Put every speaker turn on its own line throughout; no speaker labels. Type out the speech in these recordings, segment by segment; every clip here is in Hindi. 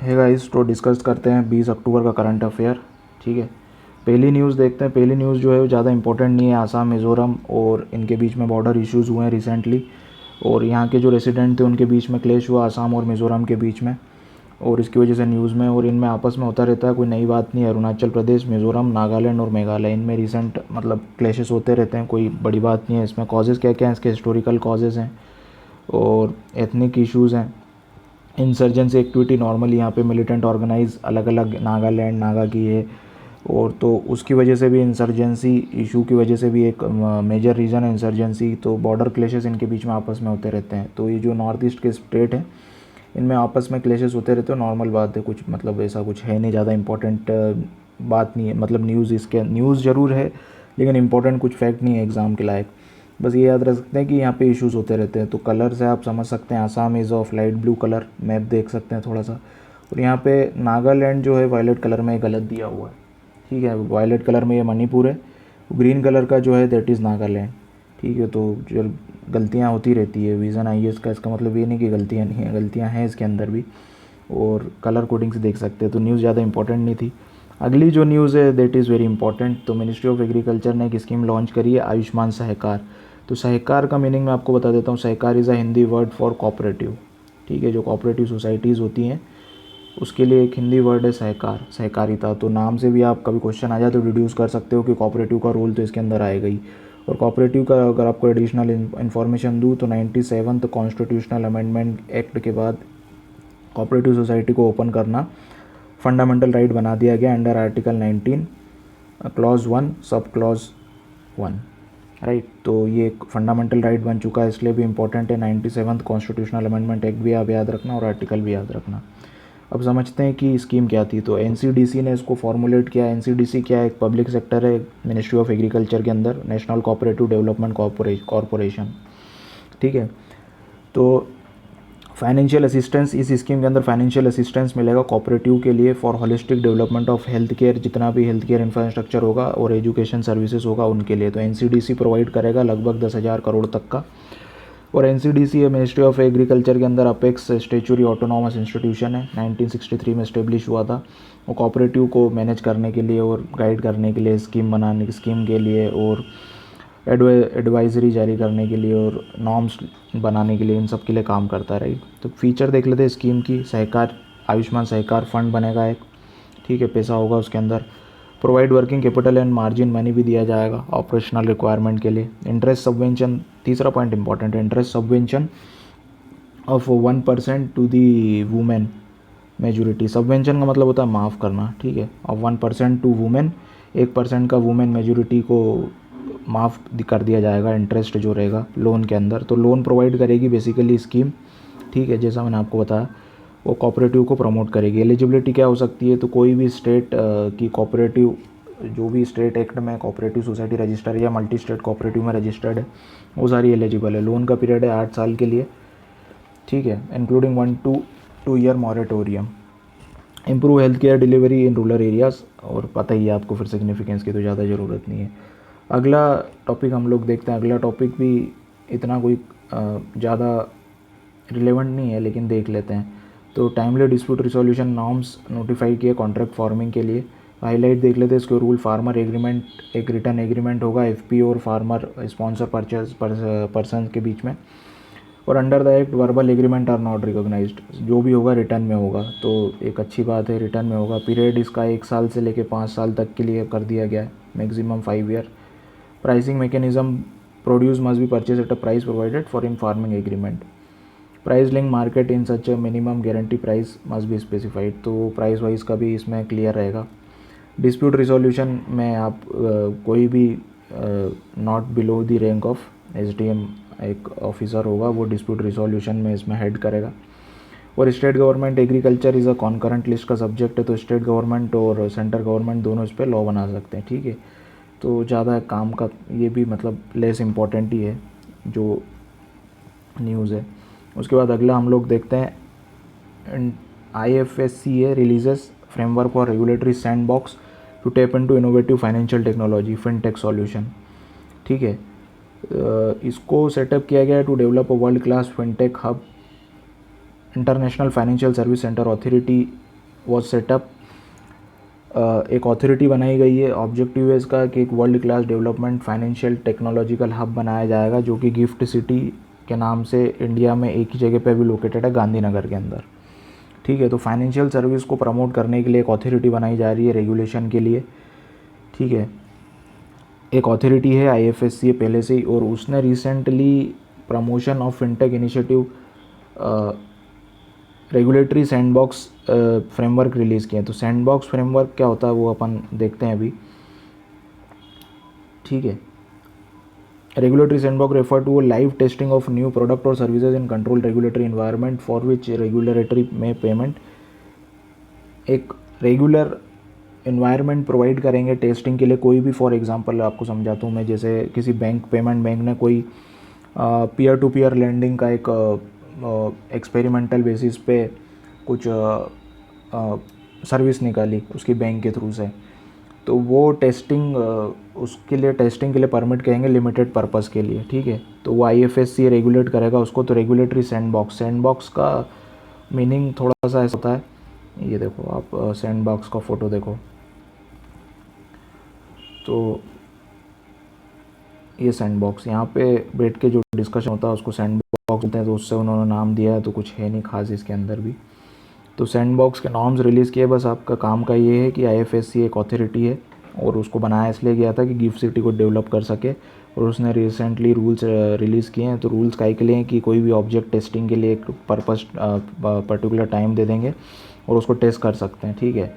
है गाइस, तो डिस्कस करते हैं 20 अक्टूबर का करंट अफेयर। ठीक है, पहली न्यूज़ देखते हैं। पहली न्यूज़ जो है वो ज़्यादा इंपॉर्टेंट नहीं है। आसाम मिज़ोरम और इनके बीच में बॉर्डर इश्यूज़ हुए हैं रिसेंटली, और यहाँ के जो रेसिडेंट थे उनके बीच में क्लेश हुआ आसाम और मिज़ोरम के बीच में, और इसकी वजह से न्यूज़ में और इनमें आपस में होता रहता है, कोई नई बात नहीं है। अरुणाचल प्रदेश, मिज़ोरम, नागालैंड और मेघालय, इनमें रिसेंट मतलब क्लेशेस होते रहते हैं, कोई बड़ी बात नहीं है इसमें। कॉजेज़ क्या क्या हैं इसके? हिस्टोरिकल कॉजेज़ हैं और एथनिक इश्यूज़ हैं। इंसर्जेंसी एक्टिविटी नॉर्मली यहाँ पे मिलिटेंट ऑर्गेनाइज अलग अलग नागालैंड नागा की है, और तो उसकी वजह से भी इंसर्जेंसी इशू की वजह से भी एक मेजर रीज़न है इंसर्जेंसी। तो बॉर्डर क्लेशेस इनके बीच में आपस में होते रहते हैं। तो ये जो नॉर्थ ईस्ट के स्टेट हैं इनमें आपस में क्लेशेस होते रहते हैं, नॉर्मल बात है। कुछ मतलब ऐसा कुछ है नहीं, ज़्यादा इंपॉर्टेंट बात नहीं है। मतलब न्यूज़ इसके न्यूज़ ज़रूर है लेकिन इंपॉर्टेंट कुछ फैक्ट नहीं है एग्ज़ाम के लायक। बस ये याद रख सकते हैं कि यहाँ पे इश्यूज़ होते रहते हैं। तो कलर से आप समझ सकते हैं, Assam is of light blue colour, map देख सकते हैं थोड़ा सा। और यहाँ पे नागालैंड जो है वायलेट कलर में गलत दिया हुआ है। ठीक है, वायलेट कलर में ये मणिपुर है, ग्रीन कलर का जो है दैट इज़ नागालैंड। ठीक है, तो जो गलतियाँ होती रहती है विज़न IAS का, इसका मतलब ये नहीं कि गलतियाँ नहीं हैं, गलतियाँ हैं इसके अंदर भी, और कलर कोडिंग से देख सकते हैं। तो न्यूज़ ज़्यादा इंपॉर्टेंट नहीं थी। अगली जो न्यूज़ है दैट इज़ वेरी इंपॉर्टेंट। तो मिनिस्ट्री ऑफ एग्रीकल्चर ने एक स्कीम लॉन्च करी है, आयुष्मान सहकार। तो सहकार का मीनिंग मैं आपको बता देता हूँ। Sahakar is a Hindi word for cooperative. ठीक है, जो कोऑपरेटिव सोसाइटीज़ होती हैं उसके लिए एक हिंदी वर्ड है सहकार, सहकारिता। तो नाम से भी आप कभी क्वेश्चन आ जाए तो डिड्यूस कर सकते हो कि कोऑपरेटिव का रोल तो इसके अंदर आएगा ही। और कोऑपरेटिव का अगर आपको एडिशनल इन्फॉर्मेशन दूँ तो 97th कॉन्स्टिट्यूशनल अमेंडमेंट एक्ट के बाद कोऑपरेटिव सोसाइटी को ओपन करना फंडामेंटल राइट बना दिया गया under article 19 clause 1 sub clause 1। Right, तो ये एक फंडामेंटल राइट बन चुका है, इसलिए भी इंपॉर्टेंट है। 97th कॉन्स्टिट्यूशनल अमेंडमेंट एक्ट भी आप याद रखना और आर्टिकल भी याद रखना। अब समझते हैं कि स्कीम क्या थी। तो NCDC ने इसको फॉर्मुलेट किया। NCDC क्या है? एक पब्लिक सेक्टर है मिनिस्ट्री ऑफ एग्रीकल्चर के अंदर, नेशनल कोऑपरेटिव डेवलपमेंट कॉरपोरेशन। ठीक है, तो फाइनेंशियल असिस्टेंस, इस स्कीम के अंदर फाइनेंशियल असिस्टेंस मिलेगा कोऑपरेटिव के लिए for holistic development of health care, जितना भी हेल्थ केयर इंफ्रास्ट्रक्चर होगा और एजुकेशन सर्विसेज होगा उनके लिए। तो NCDC प्रोवाइड करेगा लगभग 10,000 करोड़ तक का। और NCDC है मिनिस्ट्री ऑफ एग्रीकल्चर के अंदर अपेक्स स्टेचुरी ऑटोनॉमस इंस्टीट्यूशन है, 1963 में इस्टेब्लिश हुआ था। वो कोऑपरेटिव को मैनेज करने के लिए और गाइड करने के लिए, स्कीम के लिए और एडवाइजरी जारी करने के लिए और नॉर्म्स बनाने के लिए, इन सब के लिए काम करता है। राइट, तो फीचर देख लेते हैं स्कीम की। सहकार, आयुष्मान सहकार फंड बनेगा एक। ठीक है, पैसा होगा उसके अंदर। Provide working capital and margin money भी दिया जाएगा ऑपरेशनल रिक्वायरमेंट के लिए। इंटरेस्ट सबवेंशन, तीसरा पॉइंट इंपॉर्टेंट है, interest subvention of 1% to the women majority. Subvention का मतलब होता है माफ़ करना। ठीक है, ऑफ 1% टू वुमेन, 1% का वुमेन मेजोरिटी को माफ़ कर दिया जाएगा इंटरेस्ट जो रहेगा लोन के अंदर। तो लोन प्रोवाइड करेगी बेसिकली स्कीम। ठीक है, जैसा मैंने आपको बताया, वो कोऑपरेटिव को प्रमोट करेगी। एलिजिबिलिटी क्या हो सकती है? तो कोई भी स्टेट की कोऑपरेटिव, जो भी स्टेट एक्ट में कोऑपरेटिव सोसाइटी रजिस्टर्ड या मल्टी स्टेट कोऑपरेटिव में रजिस्टर्ड है वो सारी एलिजिबल है। लोन का पीरियड है 8 साल के लिए। ठीक है, including 1 to 2 year moratorium. Improve health care delivery in rural areas, और पता ही है आपको फिर सिग्निफिकेंस की तो ज़्यादा ज़रूरत नहीं है। अगला टॉपिक हम लोग देखते हैं। अगला टॉपिक भी इतना कोई ज़्यादा रिलेवेंट नहीं है लेकिन देख लेते हैं। तो timely dispute resolution norms notify किए कॉन्ट्रैक्ट फार्मिंग के लिए। हाईलाइट देख लेते हैं इसके रूल। फार्मर एग्रीमेंट, एक रिटर्न एग्रीमेंट होगा FPO और फार्मर स्पॉन्सर परचेज पर्सन के बीच में। और under the act verbal agreement are not recognised, जो भी होगा रिटर्न में होगा। तो एक अच्छी बात है, रिटर्न में होगा। पीरियड इसका 1 साल से लेकर 5 साल तक के लिए कर दिया गया है, maximum 5 year. Pricing mechanism, produce must be purchase at a price provided for in farming agreement. Price link market in such minimum guarantee price must be specified. तो प्राइस वाइज का भी इसमें क्लियर रहेगा। डिस्प्यूट रिजोल्यूशन में आप कोई भी not below the rank of SDM एक ऑफिसर होगा, वो डिस्प्यूट रिजोल्यूशन में इसमें हेड करेगा। और state government, agriculture is a concurrent list का सब्जेक्ट है, तो स्टेट गवर्नमेंट और सेंट्रल गवर्नमेंट दोनों इस पर लॉ बना सकते हैं। ठीक है, तो ज़्यादा काम का ये भी मतलब लेस इम्पॉर्टेंट ही है जो न्यूज़ है। उसके बाद अगला हम लोग देखते हैं IFSC है, releases framework for regulatory sandbox to tap into innovative financial technology fintech solution. ठीक है, इसको सेटअप किया गया है to develop a world class fintech hub. International financial service centre authority was setup. एक अथॉरिटी बनाई गई है। ऑब्जेक्टिव है इसका कि एक world class development financial technological hub बनाया जाएगा, जो कि गिफ्ट सिटी के नाम से इंडिया में एक ही जगह पे भी लोकेटेड है, गांधीनगर के अंदर। ठीक है, तो फाइनेंशियल सर्विस को प्रमोट करने के लिए एक अथॉरिटी बनाई जा रही है रेगुलेशन के लिए। ठीक है, एक अथॉरिटी है IFSC पहले से ही, और उसने recently promotion of fintech initiative regulatory sandbox framework release किए हैं। तो सैंडबॉक्स फ्रेमवर्क क्या होता है वो अपन देखते हैं अभी। ठीक है, regulatory sandbox refer to live testing of new product और services in control regulatory environment for which regulatory में पेमेंट। एक रेगुलर इन्वायरमेंट प्रोवाइड करेंगे टेस्टिंग के लिए कोई भी। फॉर एग्जांपल आपको समझाता हूँ मैं, जैसे किसी पेमेंट बैंक ने कोई पीयर टू पीयर लेंडिंग का एक एक्सपेरिमेंटल बेसिस पे कुछ सर्विस निकाली उसकी बैंक के थ्रू से, तो वो टेस्टिंग उसके लिए टेस्टिंग के लिए परमिट कहेंगे लिमिटेड पर्पस के लिए। ठीक है, तो वो IFSC रेगुलेट करेगा उसको। तो रेगुलेटरी सैंडबॉक्स का मीनिंग थोड़ा सा ऐसा होता है, ये देखो आप सैंडबॉक्स का फ़ोटो देखो, तो ये सैंडबॉक्स यहाँ पे बैठ के जो डिस्कशन होता है उसको सैंडबॉक्स बोलते हैं। तो उससे उन्होंने नाम दिया है, तो कुछ है नहीं खास इसके अंदर भी। तो सैंडबॉक्स के नॉर्म्स रिलीज़ किए। बस आपका काम का ये है कि IFSC एक अथॉरिटी है, और उसको बनाया इसलिए गया था कि गिफ्ट सिटी को डेवलप कर सके। और उसने रिसेंटली रूल्स रिलीज़ किए हैं। तो रूल्स काहे के लिए हैं कि कोई भी ऑब्जेक्ट टेस्टिंग के लिए एक पर्टिकुलर टाइम दे देंगे और उसको टेस्ट कर सकते हैं। ठीक है,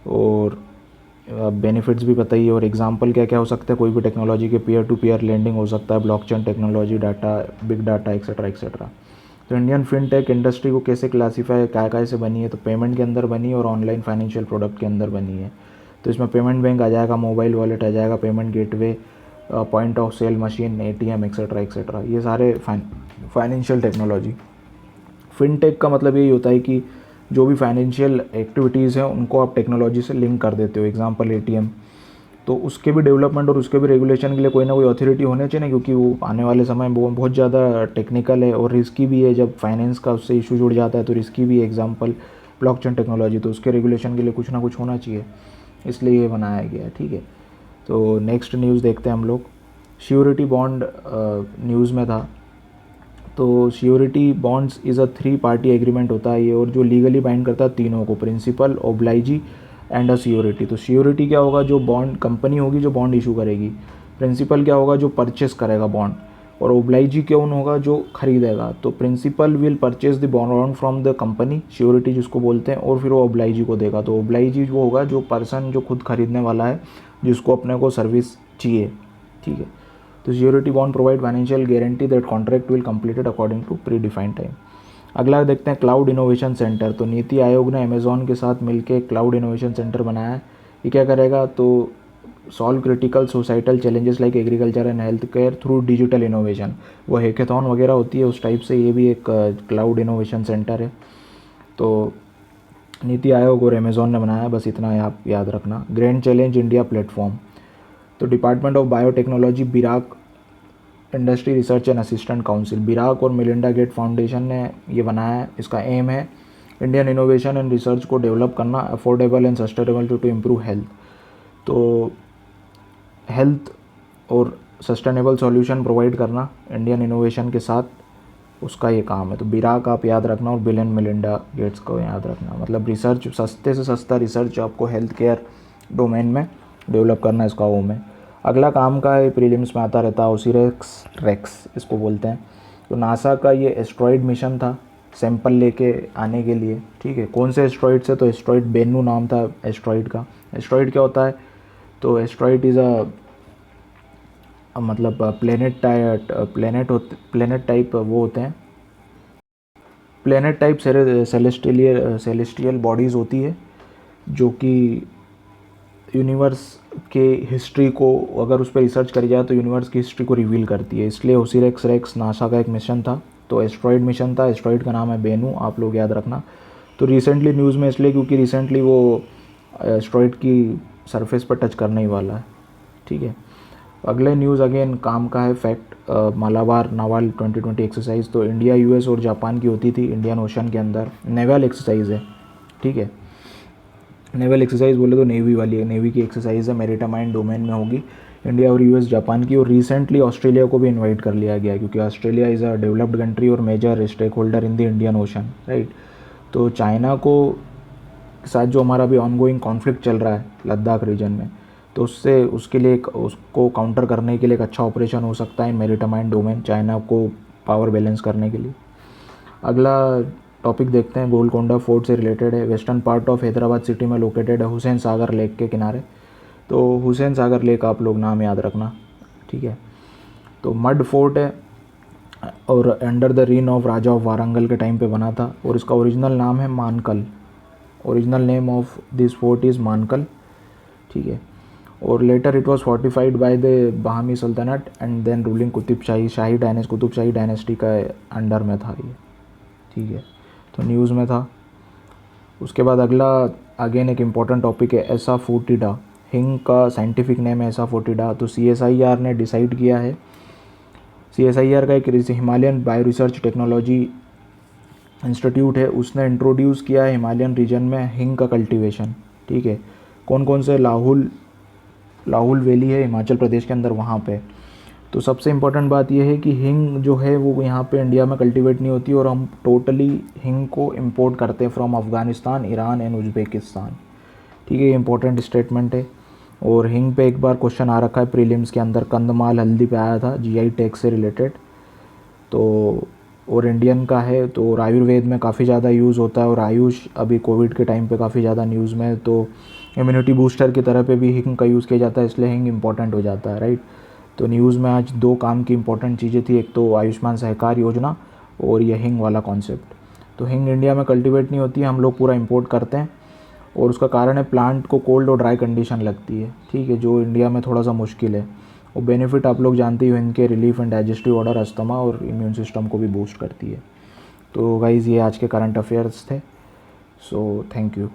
और बेनिफिट्स भी पता ही है। और एग्जांपल क्या क्या हो सकता है, कोई भी टेक्नोलॉजी के पीयर टू पीयर लेंडिंग हो सकता है, blockchain technology, data, big data, etcetera etcetera. तो इंडियन फिनटेक इंडस्ट्री को कैसे क्लासीफाई क्या से बनी है, तो पेमेंट के अंदर बनी है और ऑनलाइन फाइनेंशियल प्रोडक्ट के अंदर बनी है। तो इसमें पेमेंट बैंक आ जाएगा, मोबाइल वॉलेट आ जाएगा, payment gateway, point of sale machine, ATM etcetera etcetera, ये सारे फाइनेंशियल टेक्नोलॉजी। फिनटेक का मतलब यही होता है कि जो भी फाइनेंशियल एक्टिविटीज़ हैं उनको आप टेक्नोलॉजी से लिंक कर देते हो। एग्जांपल ATM, तो उसके भी डेवलपमेंट और उसके भी रेगुलेशन के लिए कोई ना कोई अथॉरिटी होनी चाहिए ना, क्योंकि वो आने वाले समय में वो बहुत ज़्यादा टेक्निकल है और रिस्की भी है। जब फाइनेंस का उससे इशू जुड़ जाता है तो रिस्की भी है। एग्जांपल ब्लॉकचेन टेक्नोलॉजी, तो उसके रेगुलेशन के लिए कुछ ना कुछ होना चाहिए, इसलिए ये बनाया गया है। ठीक है, तो नेक्स्ट न्यूज़ देखते हैं हम लोग। श्योरिटी बॉन्ड न्यूज़ में था। तो surety bonds is a 3 party agreement होता है ये, और जो लीगली बाइंड करता है तीनों को, प्रिंसिपल, ओब्लाइजी एंड अ श्योरिटी। तो श्योरिटी क्या होगा, जो बॉन्ड कंपनी होगी जो बॉन्ड इशू करेगी। प्रिंसिपल क्या होगा, जो परचेस करेगा बॉन्ड। और ओब्लाइजी कौन होगा, जो खरीदेगा। तो principal will purchase the bond from the company, surety जिसको बोलते हैं, और फिर वो ओब्लाइजी को देगा। तो ओब्लाइजी वो होगा जो पर्सन जो खुद खरीदने वाला है, जिसको अपने को सर्विस चाहिए। ठीक है, तो surety bond provide financial guarantee that contract will completed according to predefined time. अगला देखते हैं क्लाउड इनोवेशन सेंटर। तो नीति आयोग ने अमेजॉन के साथ मिलकर क्लाउड इनोवेशन सेंटर बनाया है। ये क्या करेगा, तो solve critical societal challenges like agriculture and health care through digital innovation. वो हैकेथॉन वगैरह होती है उस टाइप से ये भी एक क्लाउड इनोवेशन सेंटर है। तो नीति आयोग और अमेजॉन ने बनाया है, बस इतना आप याद रखना। Grand challenge India platform. तो department of biotechnology, BIRAC industry research and assistant council, BIRAC और मिलिंडा गेट फाउंडेशन ने ये बनाया है। इसका एम है इंडियन इनोवेशन एंड रिसर्च को डेवलप करना, affordable and sustainable to improve health. तो हेल्थ और सस्टेनेबल सॉल्यूशन प्रोवाइड करना इंडियन इनोवेशन के साथ, उसका ये काम है। तो बिराक आप याद रखना और बिल एंड मिलिंडा गेट्स को याद रखना। मतलब रिसर्च, सस्ते से सस्ता रिसर्च आपको हेल्थ केयर डोमेन में डेवलप करना, इसका वो में। अगला काम का है, प्रीलिम्स में आता रहता है, ओसिरिस रेक्स इसको बोलते हैं। तो नासा का ये एस्ट्रॉइड मिशन था सैंपल लेके आने के लिए। ठीक है, कौन से एस्ट्रॉइड से, तो एस्ट्रॉइड बेनू नाम था एस्ट्रॉइड का। एस्ट्रॉइड क्या होता है, तो एस्ट्रॉइड इज़ मतलब प्लेनेट टाइप वो होते हैं, प्लेनेट टाइप सेलेस्टियल बॉडीज़ होती है, जो कि यूनिवर्स के हिस्ट्री को अगर उस पर रिसर्च करी जाए तो यूनिवर्स की हिस्ट्री को रिवील करती है। इसलिए ओसिरिस रेक्स नासा का एक मिशन था। तो एस्ट्रॉइड मिशन था, एस्ट्रॉइड का नाम है बेनू, आप लोग याद रखना। तो रिसेंटली न्यूज़ में इसलिए क्योंकि रिसेंटली वो एस्ट्रॉइड की सरफेस पर टच करने ही वाला है। ठीक है, अगले न्यूज़ अगेन काम का है, फैक्ट मालाबार नावाल 2020 एक्सरसाइज। तो इंडिया, US और जापान की होती थी इंडियन ओशन के अंदर, नेवल एक्सरसाइज है। ठीक है, नेवल एक्सरसाइज बोले तो नेवी वाली है, नेवी की एक्सरसाइज है, मैरीटाइम डोमेन में होगी इंडिया और यूएस जापान की। और रिसेंटली ऑस्ट्रेलिया को भी इनवाइट कर लिया गया क्योंकि Australia is a developed country और major stakeholder in the Indian ocean, right. तो चाइना को साथ जो हमारा भी ऑनगोइंग कॉन्फ्लिक्ट चल रहा है लद्दाख रीजन में, तो उससे उसके लिए उसको काउंटर करने के लिए एक अच्छा ऑपरेशन हो सकता है मैरीटाइम डोमेन, चाइना को पावर बैलेंस करने के लिए। अगला टॉपिक देखते हैं, गोलकोंडा फोर्ट से रिलेटेड है। Western part of Hyderabad city में लोकेटेड है, हुसैन सागर लेक के किनारे। तो हुसैन सागर लेक आप लोग नाम याद रखना, ठीक है। तो मड फोर्ट है और under the reign of raja of Warangal के टाइम पे बना था और इसका ओरिजिनल नाम है Mankal. Original name of this fort is Mankal, ठीक है। और later it was fortified by the Bahmani सल्तनत and then ruling Qutb Shahi dynasty का अंडर में था ये, ठीक है। तो न्यूज़ में था। उसके बाद अगला अगेन एक इम्पॉर्टेंट टॉपिक है एसा फोर्टिडा। हिंग का साइंटिफिक नेम है एसा फोर्टिडा। तो CSIR ने डिसाइड किया है, CSIR का एक Himalayan bio research technology institute है, उसने इंट्रोड्यूस किया है हिमालयन रीजन में हिंग का कल्टीवेशन, ठीक है। कौन कौन से लाहुल वैली है हिमाचल प्रदेश के अंदर, वहाँ पे। तो सबसे इम्पोर्टेंट बात यह है कि हिंग जो है वो यहाँ पे इंडिया में कल्टीवेट नहीं होती और हम टोटली हिंग को इंपोर्ट करते हैं from Afghanistan, Iran and Uzbekistan, ठीक है। ये इंपॉर्टेंट स्टेटमेंट है। और हिंग पे एक बार क्वेश्चन आ रखा है प्रीलिम्स के अंदर, कंदमाल हल्दी पे आया था GI टैग से रिलेटेड। तो और इंडियन का है तो और आयुर्वेद में काफ़ी ज़्यादा यूज़ होता है और आयुष अभी कोविड के टाइम पे काफ़ी ज़्यादा न्यूज़ में है। तो इम्यूनिटी बूस्टर की तरह पे भी हिंग का यूज़ किया जाता है, इसलिए हिंग इंपॉर्टेंट हो जाता है, राइट। तो न्यूज़ में आज 2 काम की इंपॉर्टेंट चीज़ें थी, एक तो आयुष्मान सहकार योजना और ये हिंग वाला कॉन्सेप्ट। तो हिंग इंडिया में कल्टीवेट नहीं होती है, हम लोग पूरा इंपोर्ट करते हैं और उसका कारण है प्लांट को कोल्ड और ड्राई कंडीशन लगती है, ठीक है, जो इंडिया में थोड़ा सा मुश्किल है। और बेनिफिट आप लोग जानते ही हो इनके, relief and digestive order, asthma और इम्यून सिस्टम को भी बूस्ट करती है। तो गाइज़ ये आज के करंट अफेयर्स थे। So thank you.